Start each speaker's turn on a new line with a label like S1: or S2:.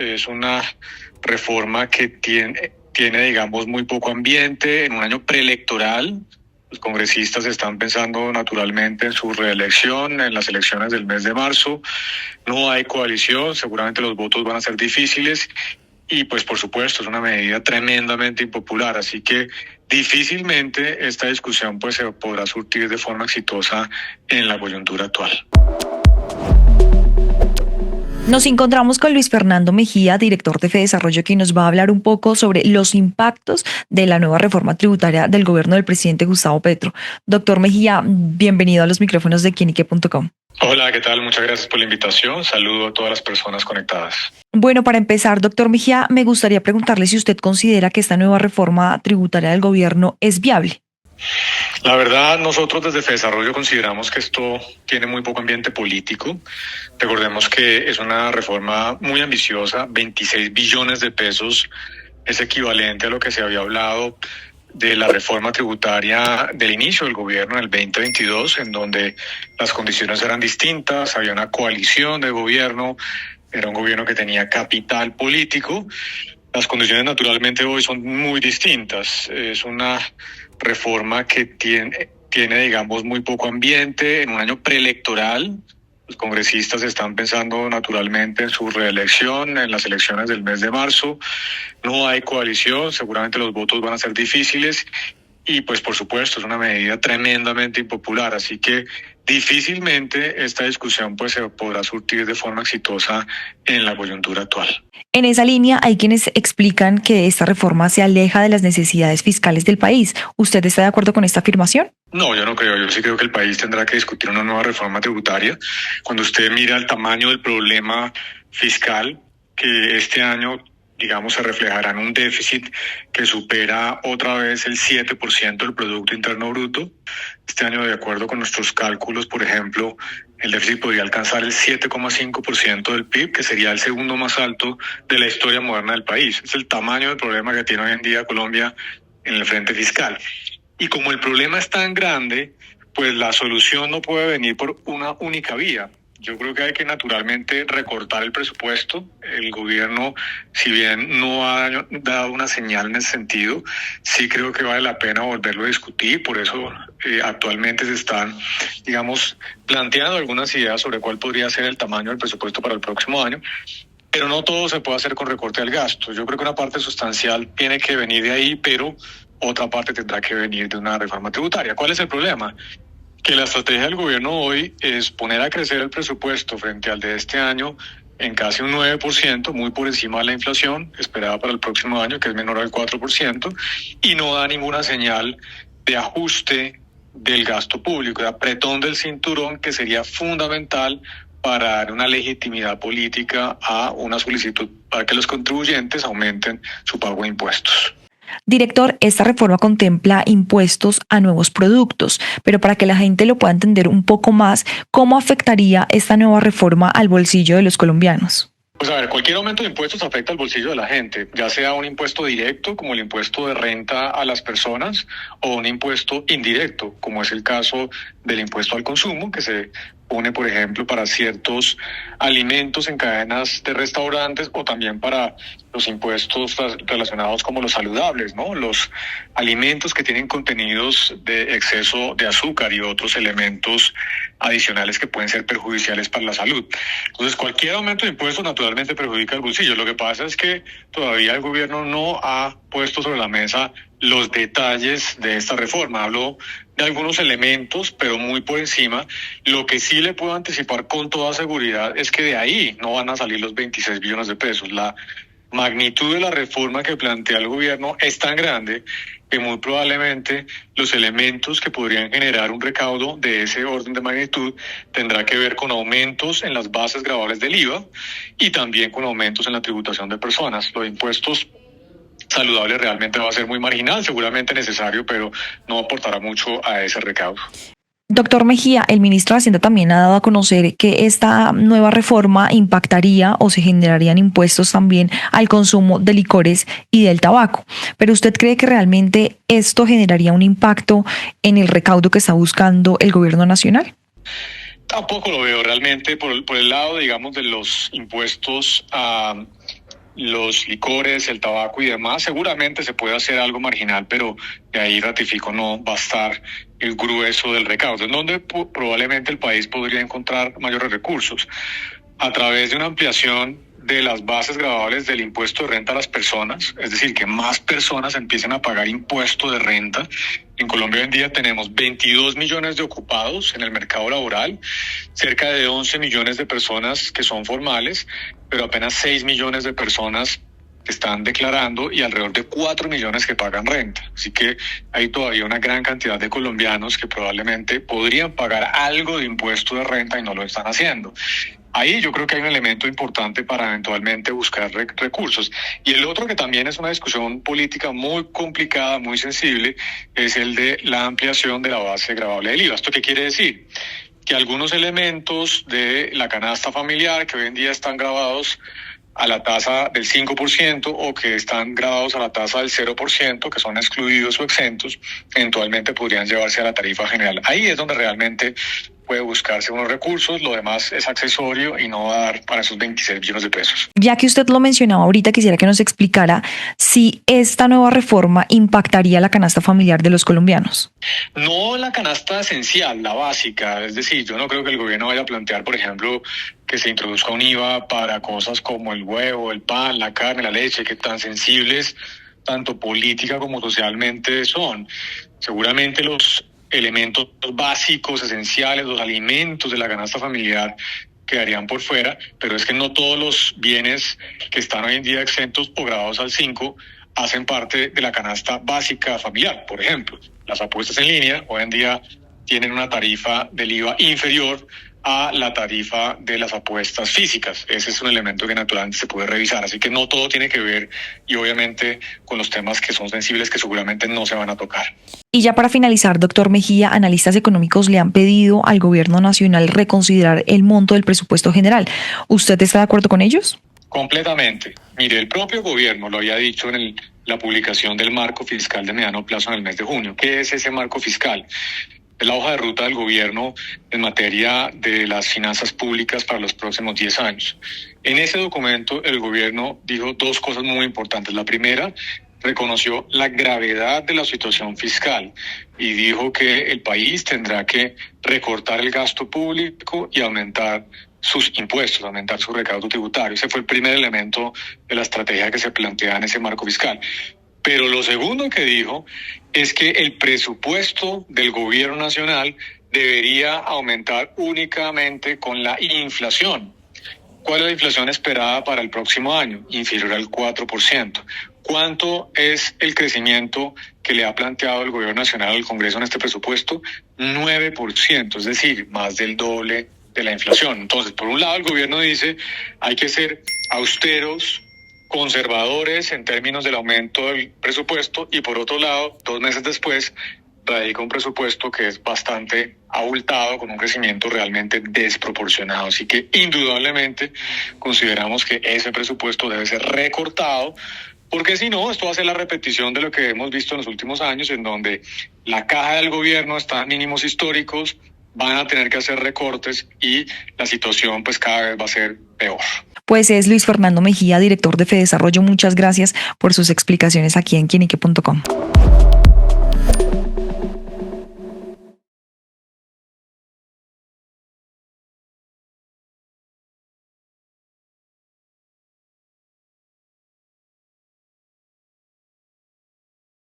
S1: Es una reforma que tiene, digamos, muy poco ambiente en un año preelectoral. Los congresistas están pensando naturalmente en su reelección, en las elecciones del mes de marzo. No hay coalición, seguramente los votos van a ser difíciles y pues por supuesto es una medida tremendamente impopular, así que difícilmente esta discusión pues se podrá surtir de forma exitosa en la coyuntura actual.
S2: Nos encontramos con Luis Fernando Mejía, director de FEDesarrollo, que nos va a hablar un poco sobre los impactos de la nueva reforma tributaria del gobierno del presidente Gustavo Petro. Doctor Mejía, bienvenido a los micrófonos de quienique.com.
S1: Hola, ¿qué tal? Muchas gracias por la invitación. Saludo a todas las personas conectadas.
S2: Bueno, para empezar, doctor Mejía, me gustaría preguntarle si usted considera que esta nueva reforma tributaria del gobierno es viable.
S1: La verdad, nosotros desde FEDesarrollo consideramos que esto tiene muy poco ambiente político. Recordemos que es una reforma muy ambiciosa, 26 billones de pesos, es equivalente a lo que se había hablado de la reforma tributaria del inicio del gobierno en el 2022, en donde las condiciones eran distintas, había una coalición de gobierno, era un gobierno que tenía capital político. Las condiciones naturalmente hoy son muy distintas. Es una reforma que tiene, digamos, muy poco ambiente en un año preelectoral. Los congresistas están pensando naturalmente en su reelección, en las elecciones del mes de marzo. No hay coalición, seguramente los votos van a ser difíciles y pues por supuesto es una medida tremendamente impopular, así que difícilmente esta discusión pues se podrá surtir de forma exitosa en la coyuntura actual.
S2: En esa línea hay quienes explican que esta reforma se aleja de las necesidades fiscales del país. ¿Usted está de acuerdo con esta afirmación?
S1: No, yo no creo. Yo sí creo que el país tendrá que discutir una nueva reforma tributaria. Cuando usted mira el tamaño del problema fiscal, que este año, digamos, se reflejará en un déficit que supera otra vez el 7% del Producto Interno Bruto. Este año, de acuerdo con nuestros cálculos, por ejemplo, el déficit podría alcanzar el 7,5% del PIB, que sería el segundo más alto de la historia moderna del país. Es el tamaño del problema que tiene hoy en día Colombia en el frente fiscal. Y como el problema es tan grande, pues la solución no puede venir por una única vía. Yo creo que hay que naturalmente recortar el presupuesto. El gobierno, si bien no ha dado una señal en ese sentido, sí creo que vale la pena volverlo a discutir. Por eso actualmente se están, digamos, planteando algunas ideas sobre cuál podría ser el tamaño del presupuesto para el próximo año. Pero no todo se puede hacer con recorte del gasto. Yo creo que una parte sustancial tiene que venir de ahí, pero otra parte tendrá que venir de una reforma tributaria. ¿Cuál es el problema? Que la estrategia del gobierno hoy es poner a crecer el presupuesto frente al de este año en casi un 9%, muy por encima de la inflación esperada para el próximo año, que es menor al 4%, y no da ninguna señal de ajuste del gasto público, de apretón del cinturón, que sería fundamental para dar una legitimidad política a una solicitud para que los contribuyentes aumenten su pago de impuestos.
S2: Director, esta reforma contempla impuestos a nuevos productos, pero para que la gente lo pueda entender un poco más, ¿cómo afectaría esta nueva reforma al bolsillo de los colombianos?
S1: Pues a ver, cualquier aumento de impuestos afecta al bolsillo de la gente, ya sea un impuesto directo, como el impuesto de renta a las personas, o un impuesto indirecto, como es el caso del impuesto al consumo, que se pone, por ejemplo, para ciertos alimentos en cadenas de restaurantes o también para los impuestos relacionados como los saludables, ¿no? Los alimentos que tienen contenidos de exceso de azúcar y otros elementos adicionales que pueden ser perjudiciales para la salud. Entonces, cualquier aumento de impuestos naturalmente perjudica el bolsillo. Lo que pasa es que todavía el gobierno no ha puesto sobre la mesa los detalles de esta reforma. Hablo de algunos elementos, pero muy por encima. Lo que sí le puedo anticipar con toda seguridad es que de ahí no van a salir los 26 billones de pesos. La magnitud de la reforma que plantea el gobierno es tan grande que muy probablemente los elementos que podrían generar un recaudo de ese orden de magnitud tendrá que ver con aumentos en las bases gravables del IVA y también con aumentos en la tributación de personas. Los impuestos saludable realmente va a ser muy marginal, seguramente necesario, pero no aportará mucho a ese recaudo.
S2: Doctor Mejía, el ministro de Hacienda también ha dado a conocer que esta nueva reforma impactaría o se generarían impuestos también al consumo de licores y del tabaco. ¿Pero usted cree que realmente esto generaría un impacto en el recaudo que está buscando el gobierno nacional?
S1: Tampoco lo veo realmente por el lado, digamos, de los impuestos a los licores, el tabaco y demás, seguramente se puede hacer algo marginal, pero de ahí ratifico, no va a estar el grueso del recaudo, en donde probablemente el país podría encontrar mayores recursos a través de una ampliación de las bases gravables del impuesto de renta a las personas, es decir, que más personas empiecen a pagar impuesto de renta. En Colombia hoy en día tenemos 22 millones de ocupados en el mercado laboral, cerca de 11 millones de personas que son formales, pero apenas 6 millones de personas que están declarando y alrededor de 4 millones que pagan renta. Así que hay todavía una gran cantidad de colombianos que probablemente podrían pagar algo de impuesto de renta y no lo están haciendo. Ahí yo creo que hay un elemento importante para eventualmente buscar recursos. Y el otro, que también es una discusión política muy complicada, muy sensible, es el de la ampliación de la base gravable del IVA. ¿Esto qué quiere decir? Que algunos elementos de la canasta familiar que hoy en día están gravados a la tasa del 5% o que están grabados a la tasa del 0%, que son excluidos o exentos, eventualmente podrían llevarse a la tarifa general. Ahí es donde realmente puede buscarse unos recursos, lo demás es accesorio y no va a dar para esos 26 billones de pesos.
S2: Ya que usted lo mencionaba ahorita, quisiera que nos explicara si esta nueva reforma impactaría la canasta familiar de los colombianos.
S1: No la canasta esencial, la básica, es decir, yo no creo que el gobierno vaya a plantear, por ejemplo, que se introduzca un IVA para cosas como el huevo, el pan, la carne, la leche, que tan sensibles, tanto política como socialmente son. Seguramente los elementos básicos, esenciales, los alimentos de la canasta familiar quedarían por fuera, pero es que no todos los bienes que están hoy en día exentos o grabados al 5 hacen parte de la canasta básica familiar. Por ejemplo, las apuestas en línea hoy en día tienen una tarifa del IVA inferior a la tarifa de las apuestas físicas. Ese es un elemento que naturalmente se puede revisar, así que no todo tiene que ver y obviamente con los temas que son sensibles que seguramente no se van a tocar.
S2: Y ya para finalizar, doctor Mejía, analistas económicos le han pedido al gobierno nacional reconsiderar el monto del presupuesto general. ¿Usted está de acuerdo con ellos?
S1: Completamente. Mire, el propio gobierno lo había dicho en la publicación del marco fiscal de mediano plazo en el mes de junio. ¿Qué es ese marco fiscal? Es la hoja de ruta del gobierno en materia de las finanzas públicas para los próximos 10 años. En ese documento el gobierno dijo dos cosas muy importantes. La primera, reconoció la gravedad de la situación fiscal y dijo que el país tendrá que recortar el gasto público y aumentar sus impuestos, aumentar su recaudo tributario. Ese fue el primer elemento de la estrategia que se plantea en ese marco fiscal. Pero lo segundo que dijo es que el presupuesto del gobierno nacional debería aumentar únicamente con la inflación. ¿Cuál es la inflación esperada para el próximo año? Inferior al 4%. ¿Cuánto es el crecimiento que le ha planteado el gobierno nacional al Congreso en este presupuesto? 9%, es decir, más del doble de la inflación. Entonces, por un lado, el gobierno dice hay que ser austeros, conservadores en términos del aumento del presupuesto y por otro lado, 2 meses después, radica un presupuesto que es bastante abultado con un crecimiento realmente desproporcionado. Así que indudablemente consideramos que ese presupuesto debe ser recortado porque si no, esto va a ser la repetición de lo que hemos visto en los últimos años en donde la caja del gobierno está en mínimos históricos, van a tener que hacer recortes y la situación pues cada vez va a ser peor.
S2: Pues es Luis Fernando Mejía, director de Fedesarrollo. Muchas gracias por sus explicaciones aquí en quienique.com.